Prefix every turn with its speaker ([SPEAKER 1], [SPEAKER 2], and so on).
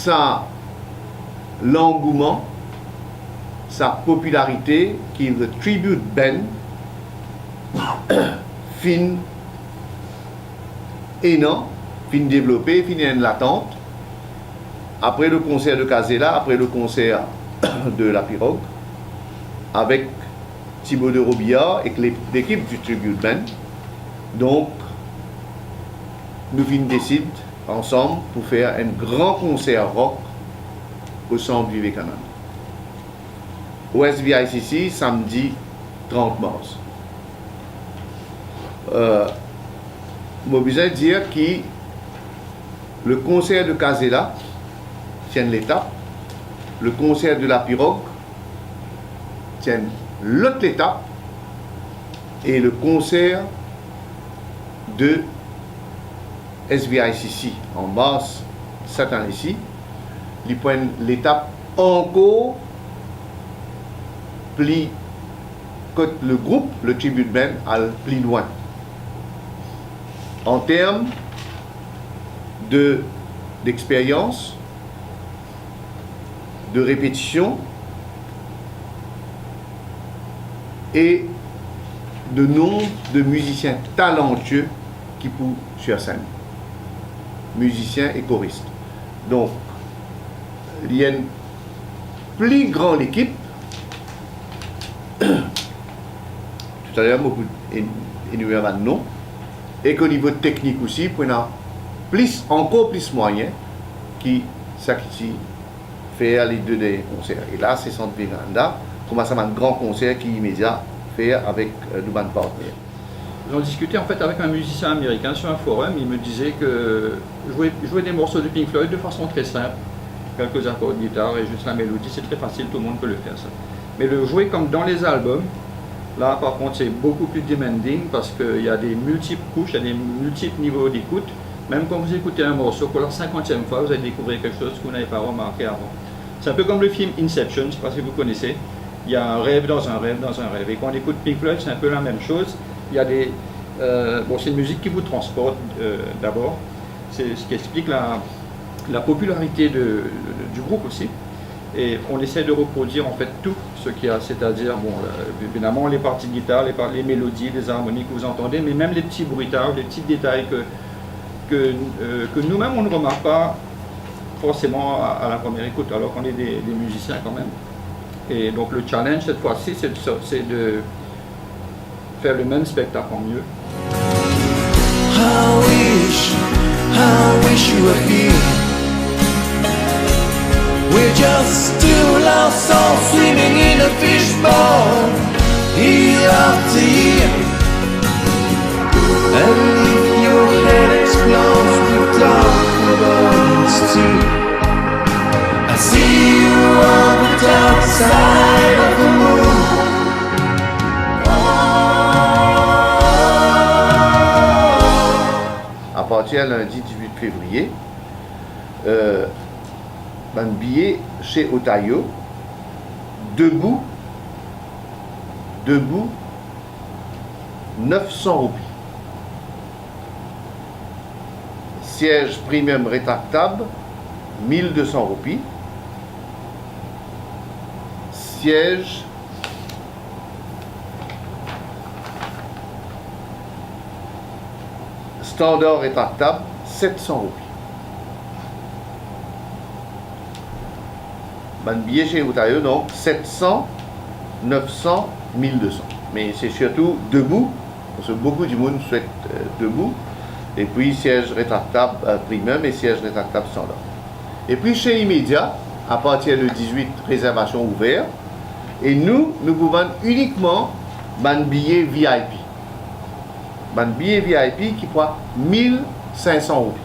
[SPEAKER 1] sa l'engouement, sa popularité, qui est le tribute band, fin énorme, fin développé, fin en latente. Après le concert de Casella, après le concert de La Pirogue, avec Thibaut de Robillard et l'équipe du Tribute Band. Donc, nous décidons ensemble pour faire un grand concert rock au Centre Vivekananda. Au SVICC, samedi 30 mars. Je suis obligé de dire que le concert de Casella tient l'étape, le concert de La Pirogue tient l'autre étape, et le concert de SVICC en mars cette année-ci, il prend l'étape encore plus que le groupe, le Tribute Band, à plus loin. En termes d'expérience, de répétition et de nombre de musiciens talentueux qui poussent sur scène. Musiciens et choristes. Donc, il y a une plus grande équipe. Tout à l'heure, beaucoup énuméré un nom. Et qu'au niveau technique aussi, on a encore plus moyens qui s'activent faire les deux des concerts. Et là, c'est Centre Vivekananda, commence à un grand concert qui est immédiat faire avec le band partenaire.
[SPEAKER 2] J'en discutais en fait avec un musicien américain sur un forum. Il me disait que jouer des morceaux de Pink Floyd de façon très simple, quelques accords de guitare et juste la mélodie, c'est très facile, tout le monde peut le faire ça. Mais le jouer comme dans les albums, là par contre c'est beaucoup plus demanding parce qu'il y a des multiples couches, il y a des multiples niveaux d'écoute. Même quand vous écoutez un morceau pour la 50e fois, vous allez découvrir quelque chose que vous n'avez pas remarqué avant. C'est un peu comme le film Inception, je ne sais pas si vous connaissez. Il y a un rêve dans un rêve dans un rêve. Et quand on écoute Pink Floyd, c'est un peu la même chose. Il y a des... c'est une musique qui vous transporte d'abord. C'est ce qui explique la popularité du groupe aussi. Et on essaie de reproduire en fait tout ce qu'il y a, c'est-à-dire, évidemment, les parties de guitare, les mélodies, les harmonies que vous entendez, mais même les petits bruitages, les petits détails que nous-mêmes on ne remarque pas forcément à la première écoute, alors qu'on est des musiciens quand même. Et donc le challenge cette fois-ci, c'est de faire le même spectacle en mieux.
[SPEAKER 3] I wish you were here. We're just two lost souls swimming in a fishbowl, year after year. And if your head explodes with dark words too, I see you on the dark side of the moon.
[SPEAKER 1] À partir du lundi 18 février, un billet chez Otayo, debout, 900 roupies. Siège premium rétractable, 1200 roupies. Siège standard rétractable, 700 roupies. Un billet chez Otayo, donc 700, 900, 1200. Mais c'est surtout debout, parce que beaucoup du monde souhaite debout. Et puis siège rétractable premium et siège rétractable standard. Et puis chez Immédiat, à partir de 18, réservation ouverte. Et nous pouvons uniquement un billet VIP. Un billet VIP qui prend 1500 roupies.